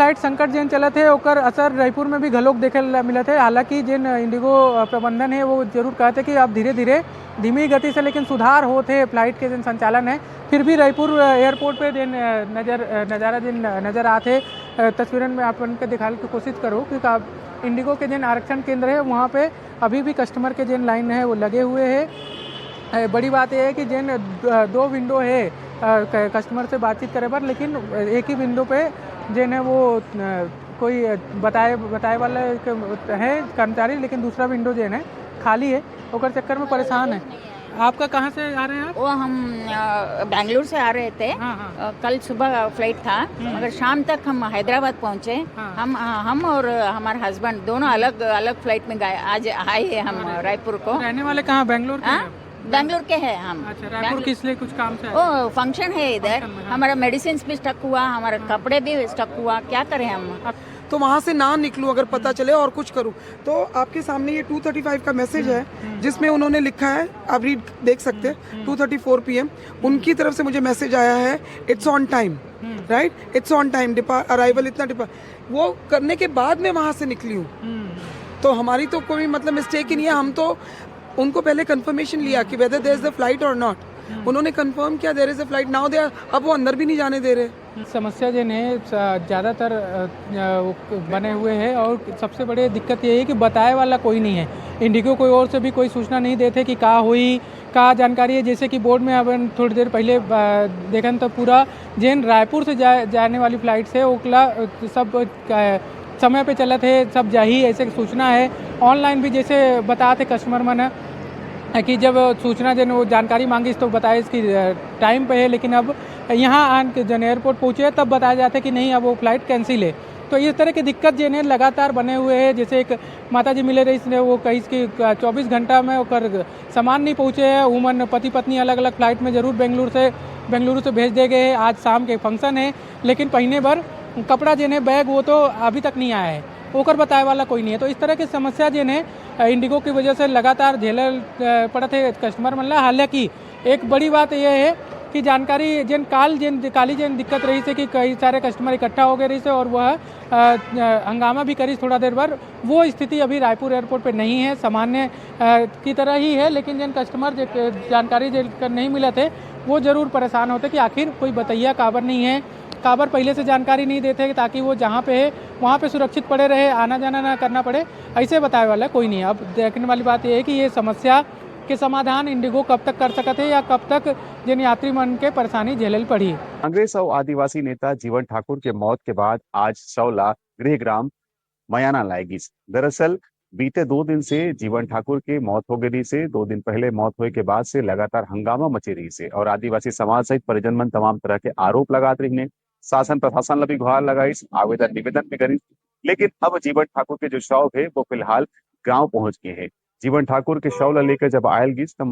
Flight संकट जेन चलत है ओकर असर रायपुर में भी घलोक देखे मिलत है। हालांकि जेन इंडिगो प्रबंधन है वो जरूर कहते कि अब धीरे धीरे धीमी गति से लेकिन सुधार होते है फ्लाइट के जेन संचालन है। फिर भी रायपुर एयरपोर्ट पे जेन नज़ारा जेन नज़र आते तस्वीरन में अपन के दिखाने की कोशिश करो कि इंडिगो के जेन आरक्षण केंद्र है वहाँ पे अभी भी कस्टमर के जेन लाइन है वो लगे हुए है। बड़ी बात यह है कि जेन 2 विंडो है कस्टमर से बातचीत करे पर, लेकिन एक ही विंडो पे जेन है वो कोई बताए वाला है कर्मचारी, लेकिन दूसरा विंडो जेन है खाली है। ओकर चक्कर में परेशान है। आपका कहाँ से आ रहे हैं आप? वो हम बेंगलुरु से आ रहे थे। हाँ। कल सुबह फ्लाइट था, मगर शाम तक हम हैदराबाद पहुंचे। हाँ। हम और हमारे हस्बैंड दोनों अलग अलग फ्लाइट में गए। आज आए हैं हम रायपुर को। रहने वाले कहाँ? बेंगलुरु के? बेंगलुरु के हैं हम। अच्छा, रायपुर किस लिए? कुछ काम से? ओ फंक्शन है इधर। हमारा मेडिसिन भी स्टक हुआ, हमारा कपड़े भी स्टक हुआ, क्या करें हम। तो वहाँ से ना निकलूं, अगर पता चले और कुछ करूं। तो आपके सामने ये 2:35 का मैसेज है जिसमें उन्होंने लिखा है, आप रीड देख सकते हैं, 2:34 PM उनकी तरफ से मुझे मैसेज आया है, it's on time, right, it's on time, arrival इतना वो करने के बाद मैं वहाँ से निकली हूँ। तो हमारी तो कोई मतलब मिस्टेक ही नहीं है। हम तो उनको पहले कंफर्मेशन लिया कि whether there is a flight or not. उन्होंने कंफर्म किया there is a flight, now they अब वो अंदर भी नहीं जाने दे रहे। समस्या जो है ज़्यादातर बने हुए हैं और सबसे बड़ी दिक्कत ये है कि बताए वाला कोई नहीं है। इंडिगो कोई और से भी कोई सूचना नहीं देते कि का हुई का जानकारी है। जैसे कि बोर्ड में अब थोड़ी देर पहले देखन तो पूरा जेन रायपुर से जाने वाली फ्लाइट से ओकला सब समय पे चलत है, सब जाही ऐसे सूचना है। ऑनलाइन भी जैसे बताते कस्टमर मन कि जब सूचना जन वो जानकारी मांगी तो बताए इसकी टाइम पे है, लेकिन अब यहाँ आन के जन एयरपोर्ट पहुँचे तब बताया जाता है कि नहीं अब वो फ्लाइट कैंसिल है। तो इस तरह की दिक्कत जो है लगातार बने हुए हैं। जैसे एक माता जी मिले रही ने वो कही कि 24 घंटा में ओकर सामान नहीं पहुँचे है। उमन पति पत्नी अलग अलग फ्लाइट में जरूर बेंगलुरु से भेज दे गए। आज शाम के फंक्शन है, लेकिन पहने भर कपड़ा जो है बैग वो तो अभी तक नहीं आया है, ओकर बताए वाला कोई नहीं है। तो इस तरह की समस्या जो है इंडिगो की वजह से लगातार झेलल पड़त है कस्टमर मन ला। हालांकि एक बड़ी बात यह है कि जानकारी काली दिक्कत रही से कि कई सारे कस्टमर इकट्ठा हो गए रही से और वह हंगामा भी करी थोड़ा देर बाद। वो स्थिति अभी रायपुर एयरपोर्ट पे नहीं है, सामान्य की तरह ही है। लेकिन जिन कस्टमर जानकारी नहीं मिले थे वो ज़रूर परेशान होते कि आखिर कोई बतैया काबर नहीं है, काबर पहले से जानकारी नहीं देते ताकि वो जहाँ पे है वहाँ पे सुरक्षित पड़े रहे, आना जाना ना करना पड़े, ऐसे बताए वाला कोई नहीं है। अब देखने वाली बात यह है कि ये समस्या के समाधान इंडिगो कब तक कर सकते हैं या कब तक जिन यात्री मन के परेशानी झेलल पड़ी। कांग्रेस और आदिवासी नेता जीवन ठाकुर के मौत के बाद आज शवला गृह ग्राम मयाना लाएगी। दरअसल बीते 2 दिन से जीवन ठाकुर की मौत हो गई से 2 दिन पहले मौत होने के बाद से लगातार हंगामा मची रही से और आदिवासी समाज सहित परिजन मन तमाम तरह के आरोप लगाते रही ने। शासन प्रशासन भी गुहार लगाई, आवेदन निवेदन भी करी, लेकिन अब जीवन ठाकुर के जो शव है वो फिलहाल गांव पहुंच गए हैं। जीवन ठाकुर के शव लेकर जब आयल गई तो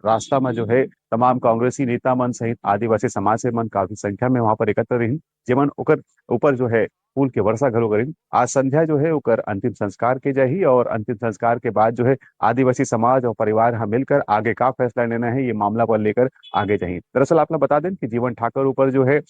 रास्ता में जो है तमाम कांग्रेसी नेता मन सहित आदिवासी समाज से मन काफी संख्या में वहां पर एकत्र रही, जेमन ओकर ऊपर जो है फूल के वर्षा घलो करी। आज संध्या जो है ओकर अंतिम संस्कार के जाही और अंतिम संस्कार के बाद जो है आदिवासी समाज और परिवार यहाँ मिलकर आगे का फैसला लेना है ये मामला पर लेकर आगे जाही। दरअसल आपने बता दें कि जीवन ठाकुर ऊपर जो है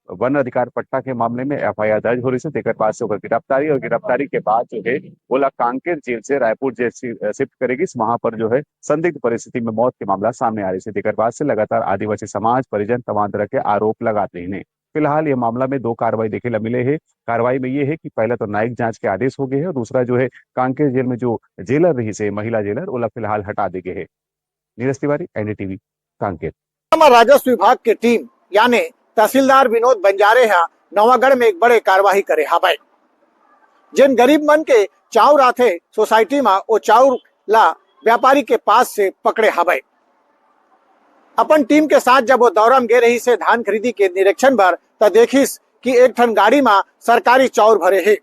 वन अधिकार पट्टा के मामले में FIR दर्ज हो रही है। तेकर बाद से गिरफ्तारी और गिरफ्तारी के बाद जो है बोला कांकेर जेल से रायपुर जेल शिफ्ट करेगी। वहां पर जो है संदिग्ध परिस्थिति में मौत के मामला सामने आ रही है। तेकर बाद से लगातार आदिवासी समाज परिजन तमाम तरह के आरोप लगाते हैं। फिलहाल ये मामला में 2 कार्रवाई देखे ला मिले है। कार्रवाई में ये है कि पहला तो न्यायिक जांच के आदेश हो गए हैं और दूसरा जो है कांकेर जेल में जो जेलर रही से महिला जेलर ओला फिलहाल हटा दे गए है। नीरज तिवारी, NDTV, कांकेर। राजस्व विभाग की टीम यानी तहसीलदार विनोद बंजारे यहाँ नवागढ़ में एक बड़े कार्यवाही करे हवाई। जिन गरीब मन के चाउर आथे सोसाइटी में वो चाउर ला व्यापारी के पास से पकड़े हवाई। अपन टीम के साथ जब वो दौरा में गे रही से धान खरीदी के निरीक्षण भर तो देखिस कि एक ठन गाड़ी में सरकारी चाउर भरे है।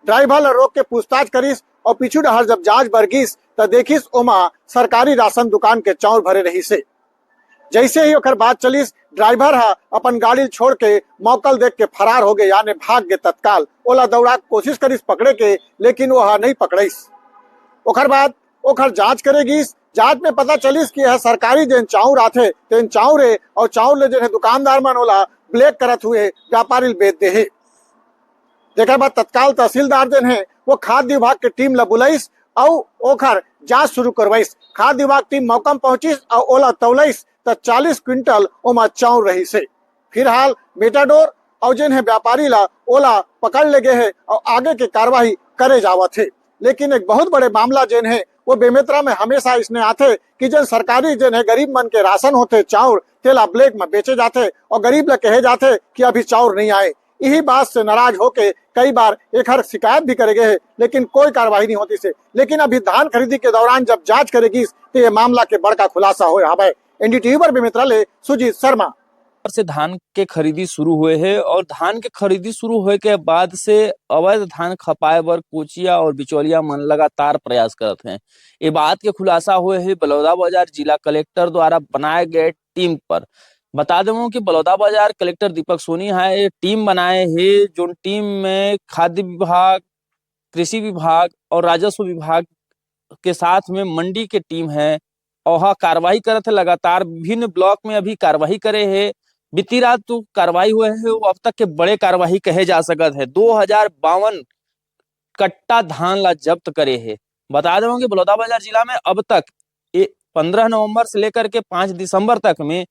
ड्राइवर ला रोक के पूछताछ करिस और पीछू डहर जब जांच बरगिस तो देखिस ओमा सरकारी राशन दुकान के चाउर भरे रही से। जैसे ही ओकर बात चलिस ड्राइवर हा अपन गाड़ी छोड़ के मौकल देख के फरार हो गए, यानी भाग गए। तत्काल ओला दौड़ा कोशिश करिस पकड़े के, लेकिन वो हा नहीं पकड़िस। ओकर बाद ओकर जांच करेगिस। जांच में पता चलिस कि यह सरकारी जेन चाउर आथे तेन चाउर है और चाउर ले जो दुकानदार मन ओला ब्लैक करत हुए व्यापारी बेच दे है। जेकर बाद तत्काल तहसीलदार जन है वो खाद्य विभाग के टीम ला बुलाइस और ओखर जांच शुरू करवाइस। खाद्य विभाग टीम मौका में पहुंचिस और ओला तौलाइस तो 40 क्विंटल ओमा चाउर रही से। फिलहाल मेटाडोर और जन है व्यापारी ला ओला पकड़ ले गए है और आगे के कार्रवाई करे जावत है। लेकिन एक बहुत बड़े मामला जन है वो बेमेतरा में हमेशा इसने आते कि जन सरकारी जन है गरीब मन के राशन होते चाउर तेला ब्लैक में बेचे जाते और गरीब ला कहे जाते कि अभी चाउर नहीं आए। यही बात से नाराज होके कई बार एक हर शिकायत भी करे गए, लेकिन कोई कार्रवाई नहीं होती से। लेकिन अभी धान खरीदी के दौरान जब जांच करेगी तो ये मामला के बड़का खुलासा हो रहा है। एनडीटीवी पर बेमेतरा ले सुजीत शर्मा। से धान के खरीदी शुरू हुए है और धान के खरीदी शुरू होए के बाद से अवैध धान खपाए बर कोचिया और बिचौलिया मन लगातार प्रयास करत हैं। ये बात के खुलासा हुए है बलौदाबाजार जिला कलेक्टर द्वारा बनाए गए टीम पर। बता दूं कि बलौदाबाजार कलेक्टर दीपक सोनी है ये टीम बनाए है, जो टीम में खाद्य विभाग, कृषि विभाग और राजस्व विभाग के साथ में मंडी के टीम है और कार्रवाई करत है लगातार। विभिन्न ब्लॉक में अभी कार्रवाई करे है। बीती रात तो कार्रवाई हुए है वो अब तक के बड़े कार्रवाई कहे जा सकत है। 2052 कट्टा धान ला जब्त करे है। बता दूं कि बलौदाबाजार जिला में अब तक 15 नवंबर से लेकर के 5 दिसंबर तक में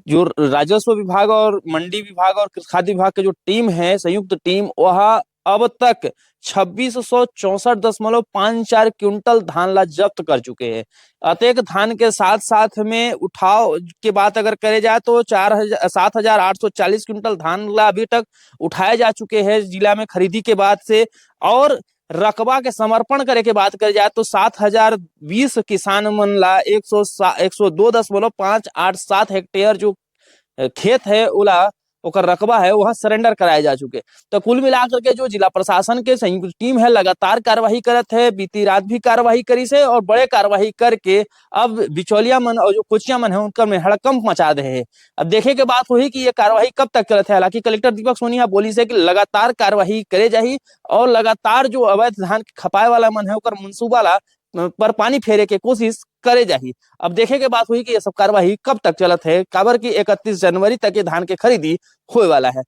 जो राजस्व विभाग और मंडी विभाग और खाद्य विभाग के जो टीम है संयुक्त टीम वह अब तक 2664.54 क्विंटल धान ला जब्त कर चुके हैं। अतेक धान के साथ साथ में उठाव के बात अगर करे जाए तो 7,840 क्विंटल धान ला अभी तक उठाए जा चुके हैं जिला में खरीदी के बाद से। और रकबा के समर्पण करे के बात करे जाए तो 7,020 किसान मन ला 102.587 हेक्टेयर जो खेत है उला ओकर रकबा है वह सरेंडर कराए जा चुके। तो कुल मिलाकर के जो जिला प्रशासन के संयुक्त टीम है लगातार कार्रवाई करत है। बीती रात भी कार्रवाई करी से और बड़े कार्रवाई करके अब बिचौलिया मन और जो कोचिया मन है उनका में हड़कंप मचा दे है। अब देखे के बात हुई कि ये कार्रवाई कब तक चलत है। हालांकि कलेक्टर दीपक सोनी बोली से कि लगातार कार्रवाई करे जाही और लगातार जो अवैध धान खपाए वाला मन है ओकर मनसूबा ला पर पानी फेरे के कोशिश करे जाही। अब देखे के बात हुई कि ये सब कार्रवाई कब तक चलत है। काबर की 31 जनवरी तक ये धान के खरीदी होए वाला है।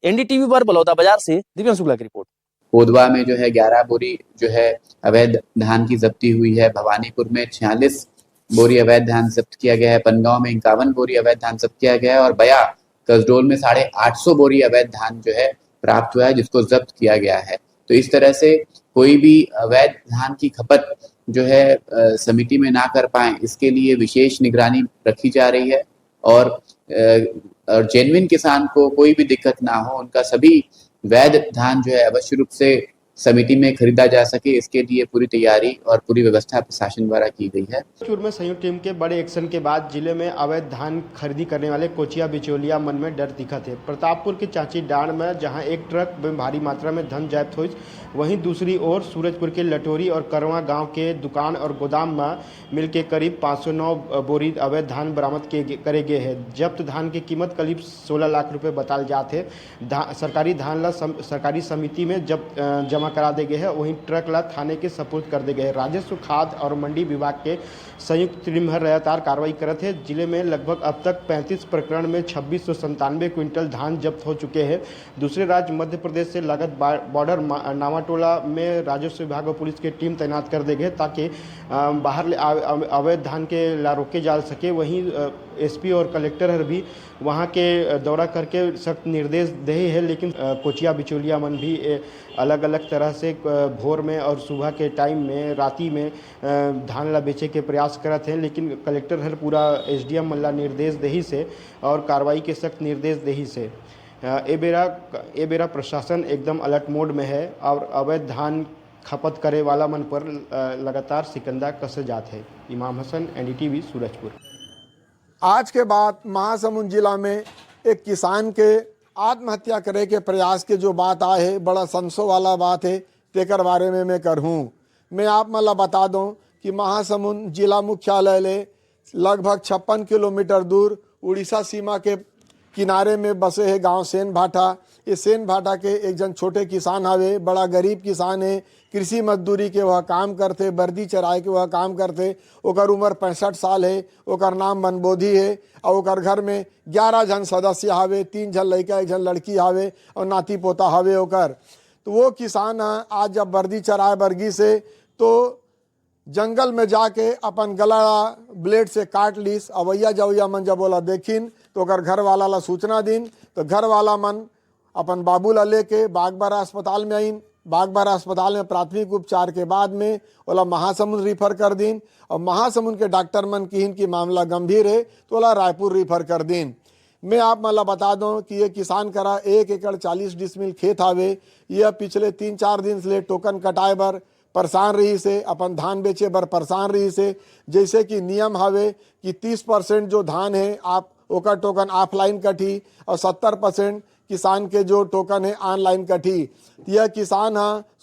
एनडीटीवी पर बलौदाबाजार से दिव्यांशु शुक्ला की रिपोर्ट। कोदवा में जो है 11 बोरी जो है अवैध धान की जब्ती हुई है। भवानीपुर में 46 बोरी अवैध धान जब्त किया गया है। पनगांव में 51 बोरी अवैध धान जब्त किया गया है और बया कसडोल में 850 बोरी अवैध धान जो है प्राप्त हुआ है जिसको जब्त किया गया है। तो इस तरह से कोई भी अवैध धान की खपत जो है समिति में ना कर पाए इसके लिए विशेष निगरानी रखी जा रही है और जेन्युइन किसान को कोई भी दिक्कत ना हो, उनका सभी वैध धान जो है अवश्य रूप से समिति में खरीदा जा सके इसके लिए पूरी तैयारी और पूरी व्यवस्था प्रशासन द्वारा की गई है। चूर में संयुक्त टीम के बड़े एक्शन के बाद जिले में अवैध धान खरीदी करने वाले कोचिया बिचौलिया मन में डर दिखा थे। प्रतापपुर के चाची डांड में जहां एक ट्रक में भारी मात्रा में धन जब्त हुई, वहीं दूसरी ओर सूरजपुर के लटोरी और करवा गांव के दुकान और गोदाम में मिलकर करीब 509 बोरी अवैध धान बरामद करे गए हैं। जब्त धान की कीमत करीब 16 लाख रुपए बताए जाते। सरकारी धान ला सरकारी समिति में जमा करा दे गए हैं, वहीं ट्रक ला थाने के सपुर्द कर दे गए हैं। राजस्व खाद्य और मंडी विभाग के संयुक्त टीम लगातार कार्रवाई करते हैं। जिले में लगभग अब तक 35 प्रकरण में 2697 क्विंटल धान जब्त हो चुके हैं। दूसरे राज्य मध्य प्रदेश से लागत बॉर्डर नामाटोला में राजस्व विभाग और पुलिस की टीम तैनात कर दी गई ताकि बाहर अवैध धान के ला रोके जा सके। वहीं एसपी और कलेक्टर भी वहां के दौरा करके सख्त निर्देश दे है, लेकिन कोचिया बिचौलिया मन भी अलग अलग तरह से भोर में और सुबह के टाइम में राती में धान ला बेचे के प्रयास करते हैं। लेकिन कलेक्टर हर पूरा एसडीएम मल्ला निर्देश दही से और कार्रवाई के सख्त निर्देश दही से ए बेरा प्रशासन एकदम अलर्ट मोड में है और अवैध धान खपत करे वाला मन पर लगातार सिकंदा कसे जाते हैं। इमाम हसन, एनडीटीवी, सूरजपुर। आज के बाद महासमुंद जिला में एक किसान के आत्महत्या करे के प्रयास के जो बात आए है बड़ा संशय वाला बात है, तेकर बारे में मैं कहूँ। मैं आप मला बता दूं कि महासमुंद जिला मुख्यालय ले लगभग 56 किलोमीटर दूर उड़ीसा सीमा के किनारे में बसे है गांव सेन भाटा। ये सेन भाटा के एक जन छोटे किसान हवे, बड़ा गरीब किसान है, कृषि मजदूरी के वह काम करते, बर्दी चराए के वह काम करते। ओकर उम्र 65 साल है, ओकर नाम मनबोधी है और ओकर घर में 11 जन सदस्य हवे, 3 जन लड़का 1 जन लड़की हवे और नाती पोता हवे ओकर। तो वो किसान आज जब बर्दी चराए बरगी से तो जंगल में जाके अपन गला ब्लेड से काट लीस। अवैया जवैया मन जब बोला देखिन तो ओकर घर वाला ला सूचना दिन, तो घर वाला मन अपन बाबू ला लेके बागबारा अस्पताल में आइन। बागबारा अस्पताल में प्राथमिक उपचार के बाद में ओला महासमुंद रिफर कर दिन और महासमुंद के डॉक्टर मन कहिन कि मामला गंभीर है तो ओला रायपुर रिफर कर दिन। मैं आप मला बता दूं कि ये किसान करा 1 एकड़ 40 डिसमिल खेत आवे। यह पिछले 3-4 दिन से टोकन कटाए बर परेशान रही से, अपन धान बेचे बर परेशान रही से। जैसे कि नियम हवे कि 30% जो धान है आप ओकर टोकन ऑफलाइन कटी और 70% किसान के जो टोकन है ऑनलाइन कटी। यह किसान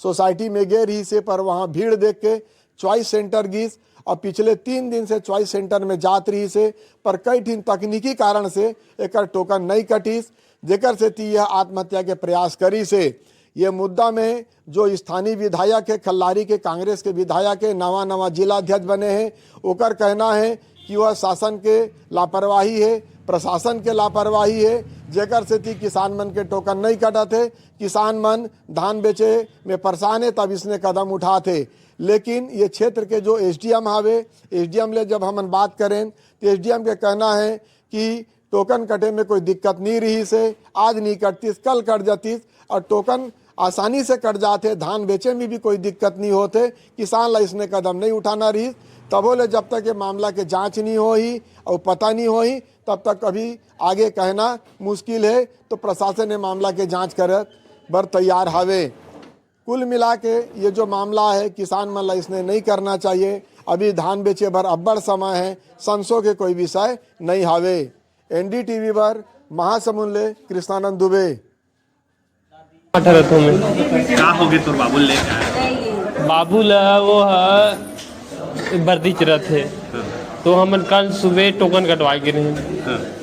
सोसाइटी में गए रही से पर वहाँ भीड़ देख के चॉइस सेंटर गिस और पिछले 3 दिन से चॉइस सेंटर में जात रही से पर कई दिन तकनीकी कारण से एक टोकन नहीं कटीस, जेकर से यह आत्महत्या के प्रयास करी से। ये मुद्दा में जो स्थानीय विधायक है खल्लारी के, कांग्रेस के विधायक है, नवा जिला अध्यक्ष बने हैं, ओकर कहना है कि वह शासन के लापरवाही है, प्रशासन के लापरवाही है, जेकर से किसान मन के टोकन नहीं कटते। किसान मन धान बेचे में परेशान है तब इसने कदम उठाते। लेकिन ये क्षेत्र के जो एसडीएम हवे, एसडीएम ले जब हम बात करें तो एसडीएम के कहना है कि टोकन कटे में कोई दिक्कत नहीं रही से, आज नहीं कटतीस कल कट जातीस और टोकन आसानी से कट जाते। धान बेचे में भी कोई दिक्कत नहीं होते। किसान ला इसने कदम नहीं उठाना रही तबो ले जब तक ये मामला के जांच नहीं होई और पता नहीं होई तब तक कभी आगे कहना मुश्किल है। तो प्रशासन ने मामला के जांच करे बर तैयार हवे। कुल मिला के ये जो मामला है किसान मन ला इसने नहीं करना चाहिए। अभी धान बेचे बर अब्बड़ समय है, संशय के कोई विषय नहीं हवे। एनडीटीवी पर महासमुंद ले कृष्णानंद दुबे। 18 में का हो गए तो बाबुल ले आए? बाबुल वो है बर्दी चरत है तो हम कल सुबह टोकन कटवा के रहे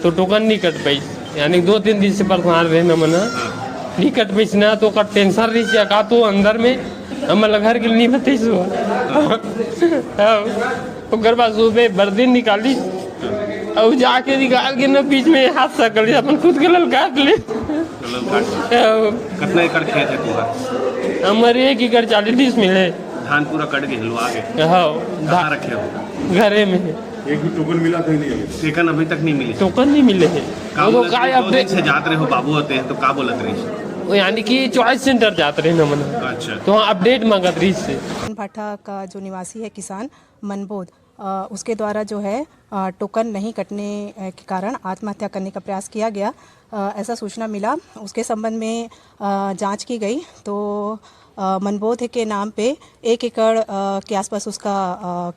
तो टोकन नहीं कट पाई, यानी 2-3 दिन से परेशान रहे न मना नहीं कट पाई ना तो का टेंशन रही का तो अंदर में हमारे घर के लिए नहीं बतेस तो घर बाद सुबह बर्दी निकाली और जाके निकाल के ना बीच में हाथ सकल अपन खुद के लल काट ले। कितना एकड़ खेत है पूरा? हमारे 1 एकड़ 40 मिले। धान पूरा कट गए हलवा के? हाँ, कहाँ रखे हो? घरे में। एक भी टोकन मिला तो नहीं? टोकन अभी तक नहीं मिली? टोकन नहीं मिले है। अपडेट से जाते रहे हो बाबू होते हैं तो का बोलत रही? यानी कि चॉइस सेंटर जाते रहे न मन। अच्छा, तो अपडेट मांगत रही से। भाटा का जो निवासी है किसान मनबोध, उसके द्वारा जो है टोकन नहीं कटने के कारण आत्महत्या करने का प्रयास किया गया, ऐसा सूचना मिला। उसके संबंध में जांच की गई तो मनबोध के नाम पे 1 एकड़ के आसपास उसका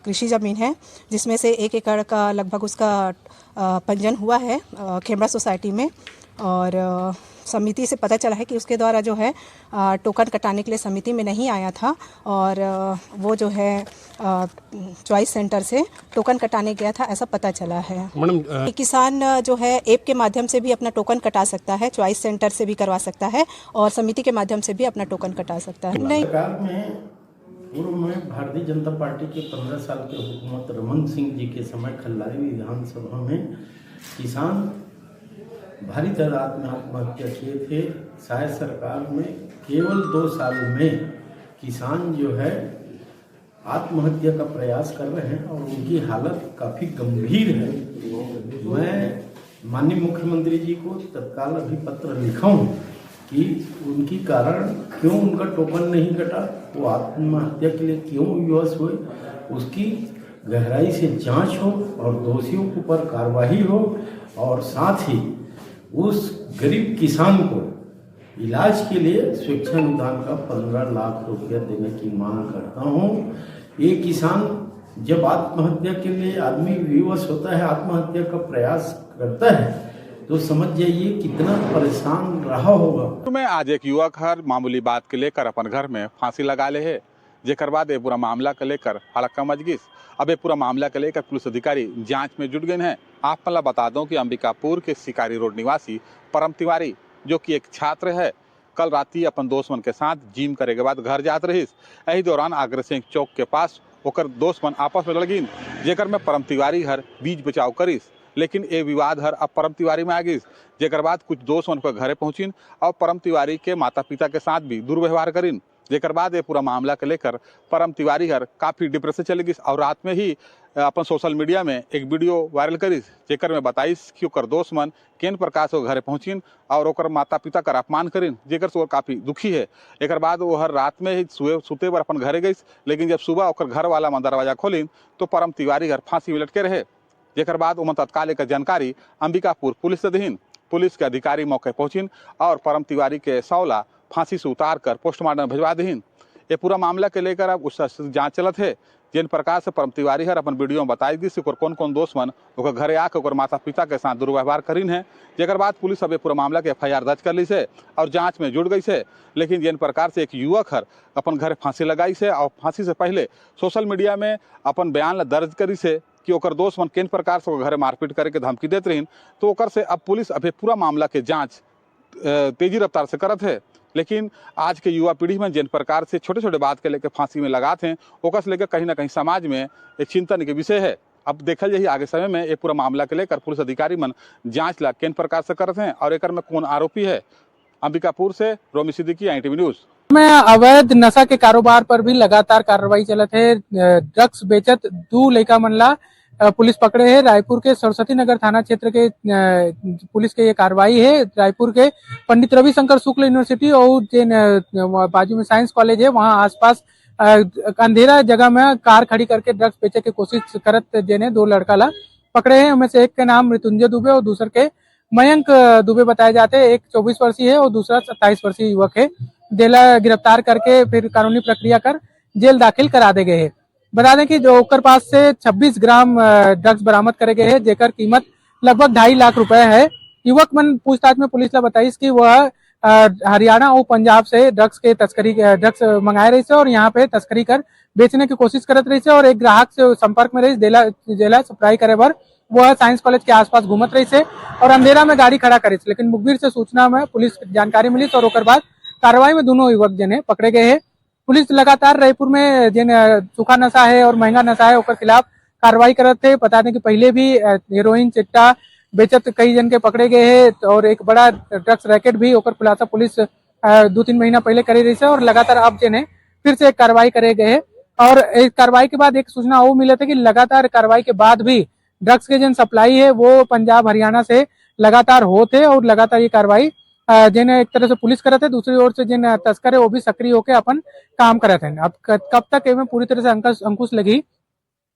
कृषि ज़मीन है, जिसमें से 1 एकड़ का लगभग उसका पंजीयन हुआ है खेमड़ा सोसाइटी में। और समिति से पता चला है कि उसके द्वारा जो है टोकन कटाने के लिए समिति में नहीं आया था और वो जो है चॉइस सेंटर से टोकन कटाने गया था, ऐसा पता चला है। मैडम किसान जो है ऐप के माध्यम से भी अपना टोकन कटा सकता है, चॉइस सेंटर से भी करवा सकता है और समिति के माध्यम से भी अपना टोकन कटा सकता है। नहीं, सरकार में पूर्व में भारतीय जनता पार्टी के 15 साल के हुकूमत रमन सिंह जी के समय खल्लारी विधानसभा में किसान भारी तादाद में आत्महत्या किए थे। शायद सरकार में केवल 2 साल में किसान जो है आत्महत्या का प्रयास कर रहे हैं और उनकी हालत काफ़ी गंभीर है। मैं माननीय मुख्यमंत्री जी को तत्काल अभी पत्र लिखा हूँ कि उनकी कारण क्यों उनका टोकन नहीं कटा, वो आत्महत्या के लिए क्यों विवश हुए, उसकी गहराई से जांच हो और दोषियों के ऊपर कार्रवाई हो और साथ ही उस गरीब किसान को इलाज के लिए स्वेच्छानुदान का 15 लाख रुपया देने की मांग करता हूँ। ये किसान जब आत्महत्या के लिए आदमी विवश होता है, आत्महत्या का प्रयास करता है, तो समझ जाइए कितना परेशान रहा होगा। मैं आज एक युवक हर मामूली बात के लेकर अपन घर में फांसी लगा ले है। जेकर बाद ये पूरा मामला को लेकर हड़क्का मच गई। अब ये पूरा मामला को लेकर पुलिस अधिकारी जांच में जुट गए हैं। आप मतलब बता दूं कि अंबिकापुर के शिकारी रोड निवासी परम तिवारी जो कि एक छात्र है, कल राती अपन दोस्त मन के साथ जिम करे के बाद घर जात रही। यही दौरान अग्रसेन चौक के पास होकर दोस्त मन आपस में लड़गिन, जेकर में परम तिवारी हर बीच बचाव करिस, लेकिन ये विवाद हर अब परम तिवारी में आ गई। जेकर बाद कुछ दोस्त मन को घरे पहुंचिन और परम तिवारी के माता पिता के साथ भी दुर्व्यवहार करिन। जेकर बाद ये पूरा मामला को लेकर परम तिवारी हर काफ़ी डिप्रेशन चले गई और रात में ही अपन सोशल मीडिया में एक वीडियो वायरल करिस, जेकर में बताइस कि ओकर दोस्त मन केन प्रकार से घरे पहुंचिन और ओकर माता पिता का अपमान करिन, जेकर से वो काफ़ी दुखी है। एक बाद वो हर रात में ही सुते पर अपन घरे गई, लेकिन जब सुबह ओकर घर वाला मन दरवाजा खोलिन तो परम तिवारी हर फांसी में लटके रहे। जेकर बाद उमन तत्काल एक जानकारी अंबिकापुर पुलिस से दीन। पुलिस के अधिकारी मौके पहुंचिन और परम तिवारी के सौला फांसी से उतार कर पोस्टमार्टम भिजवा दीन। ये पूरा मामला के लेकर अब उस जांच चलत है। जिन प्रकार से परम तिवारी हर अपन वीडियो में बताई दी कौन कौन दोस्त मन ओकर घरे आकर माता पिता के साथ दुर्व्यवहार करीन है। जेकर बाद पुलिस अब पूरा मामला के FIR दर्ज कर ली से और जांच में जुड़ गई से। लेकिन जिन प्रकार से एक युवक हर अपन घरे फांसी लगाई से और फांसी से पहले सोशल मीडिया में अपन बयान दर्ज करी से कि ओकर दोस्त मन किन प्रकार से घरे मारपीट करे के धमकी देते रहीन, तो ओकर से अब पुलिस अभी पूरा मामला के जांच तेजी रफ्तार से करत है। लेकिन आज के युवा पीढ़ी में जिन प्रकार से छोटे छोटे बात के लेकर फांसी में लगाते हैं, ओकर से लेकर कहीं ना कहीं समाज में एक चिंतन के विषय है। अब देखल जाए आगे समय में ये पूरा मामला के लेकर पुलिस अधिकारी मन जांच ला किन प्रकार से करते हैं और एक में कौन आरोपी है। अंबिकापुर से रोमी सिद्दीकी, INTV न्यूज़। में अवैध नशा के कारोबार पर भी लगातार कार्रवाई चलत है। ड्रग्स बेचत 2 लड़का मनला पुलिस पकड़े है। रायपुर के सरस्वती नगर थाना क्षेत्र के पुलिस के ये कार्रवाई है। रायपुर के पंडित रविशंकर शुक्ल यूनिवर्सिटी और बाजू में साइंस कॉलेज है, वहां आसपास अंधेरा जगह में कार खड़ी करके ड्रग्स बेचे की कोशिश करत जेने 2 लड़का ला पकड़े हैं। उनमें से एक के नाम मृत्युंजय दुबे और दूसरे के मयंक दुबे बताए जाते हैं। एक 24 वर्षीय है और दूसरा 27 वर्षीय युवक है। जेला गिरफ्तार करके फिर कानूनी प्रक्रिया कर जेल दाखिल करा दे गए हैं। बता दें कि जो ओकर पास से 26 ग्राम ड्रग्स बरामद करे गए हैं, जेकर कीमत लगभग 2.5 लाख रुपए है। युवक मन पूछताछ में पुलिस ने बताइस कि वह हरियाणा और पंजाब से ड्रग्स मंगाए रही से और यहाँ पे तस्करी कर बेचने की कोशिश करत रही से और एक ग्राहक से संपर्क में रही जेला सप्लाई करे बर वह साइंस कॉलेज के आसपास घूमत रही से और अंधेरा में गाड़ी खड़ा करी। लेकिन मुखबिर से सूचना में पुलिस जानकारी मिली और ओकर बाद कार्रवाई में दोनों युवक जने पकड़े गए हैं। पुलिस लगातार रायपुर में जिन सूखा नशा है और महंगा नशा है ओकर खिलाफ कार्रवाई करत थे। बता दें कि पहले भी हेरोइन चिट्टा बेचत कई जन के पकड़े गए हैं और एक बड़ा ड्रग्स रैकेट भी ओकर खुलासा पुलिस 2-3 महीना पहले करी रही है और लगातार अब जिन्हें फिर से एक कार्रवाई करे गए हैं। और इस कार्रवाई के बाद एक सूचना वो मिले थे कि लगातार कार्रवाई के बाद भी ड्रग्स के जिन सप्लाई है वो पंजाब हरियाणा से लगातार होते और लगातार ये कार्रवाई जिन एक तरह से पुलिस करते, दूसरी ओर से जिन तस्कर है वो भी सक्रिय होकर अपन काम करते हैं। अब कब तक इनमें पूरी तरह से अंकुश लगी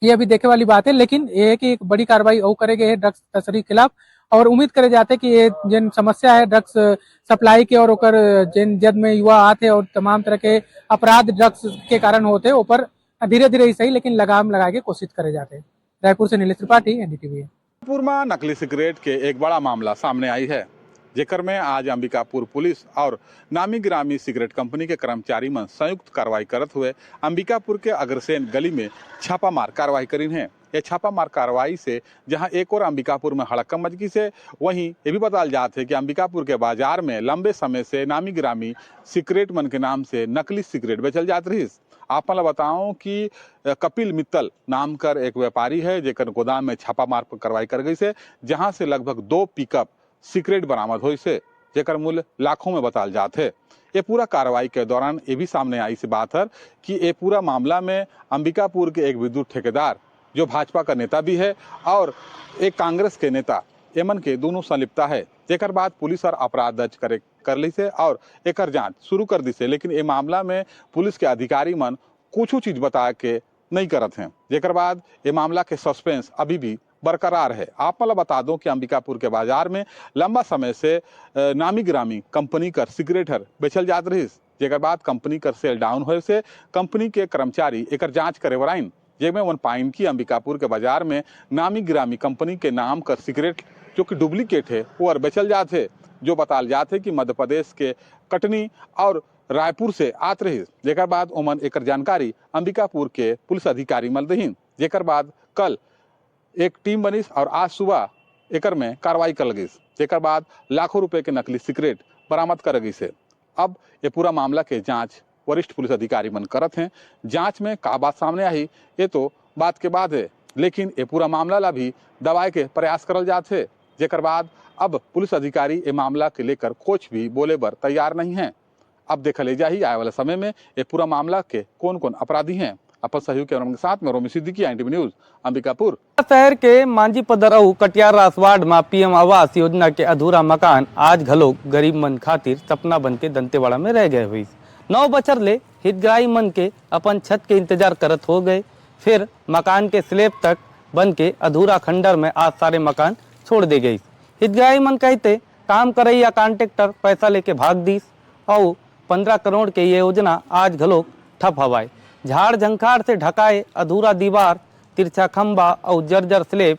ये अभी देखे वाली बात है, लेकिन ये है कि एक बड़ी कार्रवाई और करे गए ड्रग्स तस्करी के खिलाफ और उम्मीद करे जाते कि ये जिन समस्या है ड्रग्स सप्लाई के और ओकर जिन जद में युवा आते और तमाम तरह के अपराध ड्रग्स के कारण होते ऊपर धीरे धीरे ही सही लेकिन लगाम लगा के कोशिश करे जाते। रायपुर से नीलेश त्रिपाठी, NDTV। रायपुर में नकली सिगरेट के एक बड़ा मामला सामने आई है, जेकर में आज अंबिकापुर पुलिस और नामी गिरामी सिगरेट कंपनी के कर्मचारी मन संयुक्त कार्रवाई करत हुए अंबिकापुर के अग्रसेन गली में छापामार कार्रवाई करी है। ये छापामार कार्रवाई से जहां एक और अंबिकापुर में हड़कम मच गई से, वहीं ये भी बताया जाता है कि अंबिकापुर के बाजार में लंबे समय से नामी गिरामी सिगरेट मन के नाम से नकली सिगरेट बेचल जात रही। आप मैं बताऊं कि कपिल मित्तल नाम कर एक व्यापारी है, जेकर गोदाम में छापामार कार्रवाई कर गई से, जहां से लगभग 2 पिकअप सिगरेट बरामद हुई से, जेकर मूल्य लाखों में बताल जाते है। ये पूरा कार्रवाई के दौरान ये भी सामने आई सी बात है कि ये पूरा मामला में अंबिकापुर के एक विद्युत ठेकेदार जो भाजपा का नेता भी है और एक कांग्रेस के नेता एमन के दोनों संलिप्तता है। जेकर बाद पुलिस और अपराध दर्ज कर ली से और एक जांच शुरू कर दी से, लेकिन ये मामला में पुलिस के अधिकारी मन कुछ चीज बता के नहीं करत हैं। जेकर बाद ये मामला के सस्पेंस अभी भी बरकरार है। आप मतलब बता दूं कि अंबिकापुर के बाजार में लंबा समय से नामी गिरामी कंपनी कर सिगरेट हर बेचल जात रही, जेकर बाद कंपनी कर सेल डाउन होए से कंपनी के कर्मचारी एक जांच करे वराइन, जेमें वन पाइन की अंबिकापुर के बाजार में नामी गिरामी कंपनी के नाम कर सिगरेट जो कि डुप्लीकेट है वो और बेचल जाते, जो बताल जाते कि मध्य प्रदेश के कटनी और रायपुर से आत रही। जेकर बाद ओमन एकर जानकारी अंबिकापुर के पुलिस अधिकारी मल दहीन। जेकर बाद कल एक टीम बनिस और आज सुबह एकर में कार्रवाई कर गई। जेकर बाद लाखों रुपए के नकली सिगरेट बरामद कर गई से। अब ये पूरा मामला के जांच वरिष्ठ पुलिस अधिकारी मन करत हैं। जांच में का बात सामने आई ये तो बात के बाद है, लेकिन ये पूरा मामला ला भी दबाए के प्रयास करल जाते। जेकर बाद अब पुलिस अधिकारी ये मामला के लेकर कुछ भी बोले बर तैयार नहीं है। अब देखा ले जाही आए वाले समय में ये पूरा मामला के कौन कौन अपराधी हैं। अपन सहयोग के साथ में रोमी सिद्दीकी, INTV न्यूज, अंबिकापुर। शहर के मांझी पदरऊ कटियार रास वार्ड में PM आवास योजना के अधूरा मकान आज घलो गरीब मन खातिर सपना बन के दंतेवाड़ा में रह गए हुई। 9 बछर ले हितग्राही मन के अपन छत के इंतजार करत हो गए। फिर मकान के स्लेब तक बन के अधूरा खंडर में आज सारे मकान छोड़ दे गई। हितग्राही मन कहते काम करे या कॉन्ट्रेक्टर पैसा लेके भाग दीस और 15 करोड़ के ये योजना आज घलो ठप हवाए। झाड़ झंखाड़ से ढकाए अधूरा दीवार, तिरछा खंबा और जर्जर स्लेब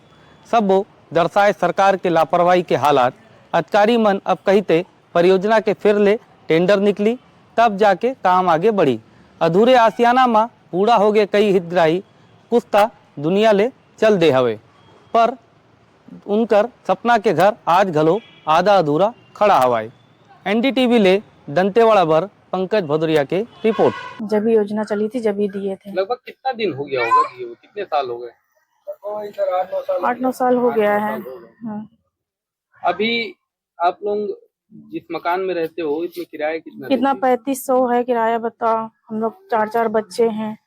सब दर्शाए सरकार के लापरवाही के हालात। अधिकारी मन अब कहते परियोजना के फिर ले टेंडर निकली तब जाके काम आगे बढ़ी। अधूरे आसियाना में पूरा हो गए कई हितग्राही कुस्ता दुनिया ले चल दे हवे, पर उनकर सपना के घर आज घलो आधा अधूरा खड़ा हवाए। NDTV ले दंतेवाड़ा पर पंकज भदौरिया के रिपोर्ट। जब योजना चली थी जब ही दिए थे। लगभग कितना दिन हो गया होगा दिए हुए? कितने साल हो गए? 8-9 साल हो गया है। अभी आप लोग जिस मकान में रहते हो इसमें किराया कितना? 3500 है किराया, बताओ। हम लोग 4 बच्चे हैं।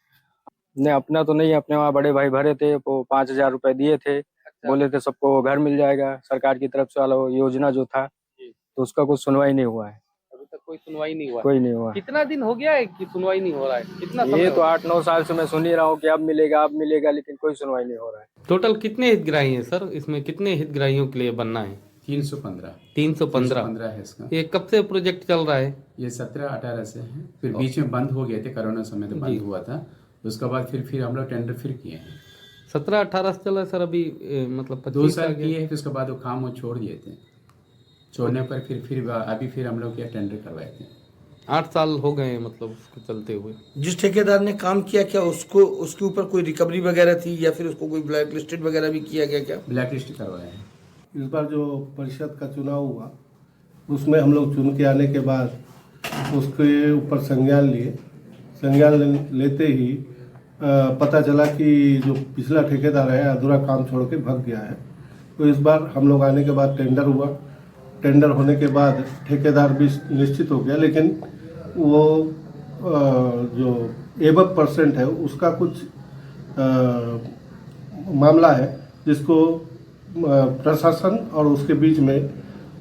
नहीं, अपना तो नहीं, अपने वहाँ बड़े भाई भरे थे, वो 5000 रुपए दिए थे। अच्छा। बोले थे सबको घर मिल जाएगा सरकार की तरफ से वाला योजना जो था, तो उसका कुछ सुनवाई नहीं हुआ है। अभी तक कोई सुनवाई नहीं हुआ? कोई नहीं हुआ। कितना दिन हो गया है कि सुनवाई नहीं हो रहा है? कितना ये तो 8-9 साल से मैं सुन ही रहा हूँ कि अब मिलेगा, लेकिन कोई सुनवाई नहीं हो रहा है। टोटल कितने हितग्राही हैं सर? इसमें कितने हितग्राहियों के लिए बनना है? 315 है इसका। ये कब से प्रोजेक्ट चल रहा है? ये 17-18 से है, फिर बीच में बंद हो गए थे, कोरोना समय तो बंद हुआ था। उसके बाद फिर हम लोग टेंडर फिर किए हैं। 17-18 से चला सर। अभी मतलब 2 साल किए हैं, फिर उसके बाद वो काम वो छोड़ दिए थे। छोड़ने पर फिर हम लोग टेंडर करवाए थे। 8 साल हो गए मतलब उसको चलते हुए। जिस ठेकेदार ने काम किया क्या उसके ऊपर कोई रिकवरी वगैरह थी या फिर उसको कोई ब्लैक लिस्टेड वगैरह भी किया गया क्या? ब्लैक लिस्ट करवाया है। इस बार जो परिषद का चुनाव हुआ उसमें हम लोग चुन के आने के बाद उसके ऊपर संज्ञान लेते ही पता चला कि जो पिछला ठेकेदार है अधूरा काम छोड़ के भाग गया है। तो इस बार हम लोग आने के बाद टेंडर हुआ। टेंडर होने के बाद ठेकेदार भी निश्चित हो गया, लेकिन वो जो एबव % है उसका कुछ मामला है जिसको प्रशासन और उसके बीच में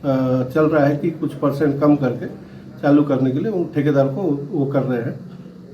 चल रहा है कि कुछ % कम करके चालू करने के लिए उन ठेकेदार को वो कर रहे हैं।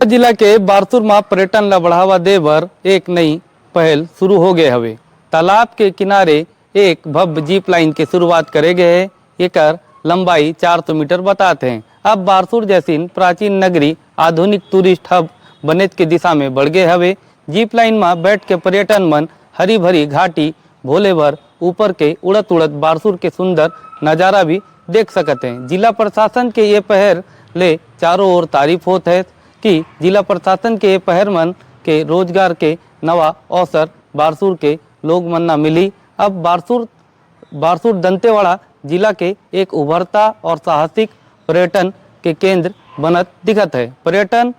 जिला के बारसूर में पर्यटन ला बढ़ावा देवर एक नई पहल शुरू हो गए हवे। तालाब के किनारे एक भव्य जीप लाइन की शुरुआत करे गए है। एकर लंबाई 400 मीटर बताते हैं। अब बारसूर जैसी प्राचीन नगरी आधुनिक टूरिस्ट हब बने के दिशा में बढ़ गए हवे। जीप लाइन में बैठ के पर्यटन मन हरी भरी घाटी भोले भर ऊपर के उड़त बारसूर के सुंदर नज़ारा भी देख सकते हैं। जिला प्रशासन के ये पहल ले चारों ओर तारीफ होते है कि जिला प्रशासन के ये पहल मन के रोजगार के नवा अवसर बारसूर के लोग मन न मिली। अब बारसूर दंतेवाड़ा जिला के एक उभरता और साहसिक पर्यटन के केंद्र बनत दिखत है। पर्यटन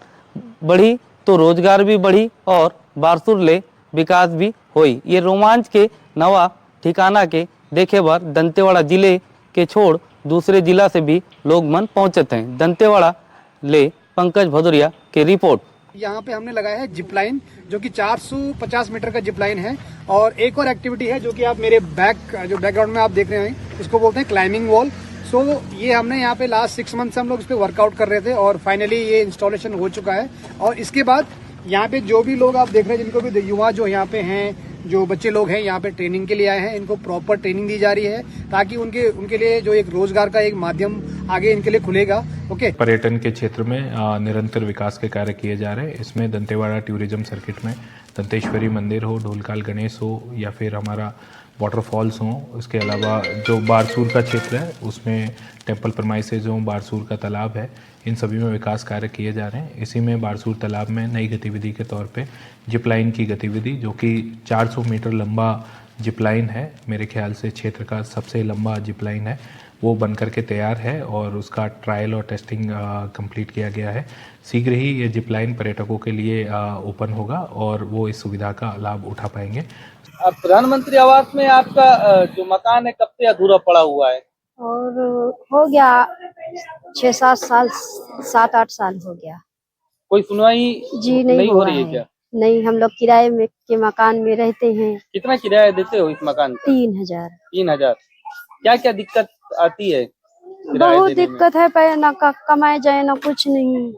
बढ़ी तो रोजगार भी बढ़ी और बारसूर ले विकास भी हुई। ये रोमांच के नवा ठिकाना के देखे बर दंतेवाड़ा जिले के छोड़ दूसरे जिला से भी लोग मन पहुंचते हैं। दंतेवाड़ा ले पंकज भदौरिया के रिपोर्ट। यहाँ पे हमने लगाया है जिप लाइन, जो कि 450 मीटर का जिप लाइन है। और एक और एक्टिविटी है जो कि आप मेरे बैकग्राउंड में आप देख रहे हैं, इसको बोलते हैं क्लाइंबिंग वॉल। सो ये हमने यहाँ पे लास्ट 6 मंथ से हम लोग इस पे वर्कआउट कर रहे थे और फाइनली ये इंस्टॉलेशन हो चुका है। और इसके बाद यहाँ पे जो भी लोग आप देख रहे हैं, जिनको भी युवा जो यहाँ पे हैं, जो बच्चे लोग हैं यहाँ पे ट्रेनिंग के लिए आए हैं, इनको प्रॉपर ट्रेनिंग दी जा रही है ताकि उनके लिए जो एक रोजगार का एक माध्यम आगे इनके लिए खुलेगा। ओके। पर्यटन के क्षेत्र में निरंतर विकास के कार्य किए जा रहे हैं। इसमें दंतेवाड़ा टूरिज्म सर्किट में दंतेश्वरी मंदिर हो, ढोलकाल गणेश हो या फिर हमारा वाटरफॉल्स हों, उसके अलावा जो बारसूर का क्षेत्र है उसमें टेम्पल प्रमाइसेज हों, बारसूर का तालाब है, इन सभी में विकास कार्य किए जा रहे हैं। इसी में बारसूर तालाब में नई गतिविधि के तौर पे जिप लाइन की गतिविधि, जो कि 400 मीटर लंबा जिप लाइन है, मेरे ख्याल से क्षेत्र का सबसे लंबा जिप लाइन है, वो बन करके तैयार है और उसका ट्रायल और टेस्टिंग कंप्लीट किया गया है। शीघ्र ही ये जिप लाइन पर्यटकों के लिए ओपन होगा और वो इस सुविधा का लाभ उठा पाएंगे। प्रधानमंत्री आवास में आपका जो मकान है कब से अधूरा पड़ा हुआ है? और हो गया 6-7 साल, 7-8 साल हो गया। कोई सुनवाई जी नहीं हो हुआ रही है है। क्या? नहीं, हम लोग किराए में के मकान में रहते हैं। कितना किराया देते हो इस मकान का? 3000। 3000। क्या क्या दिक्कत आती है? बहुत दिक्कत है, ना कमाए जाए ना कुछ नहीं।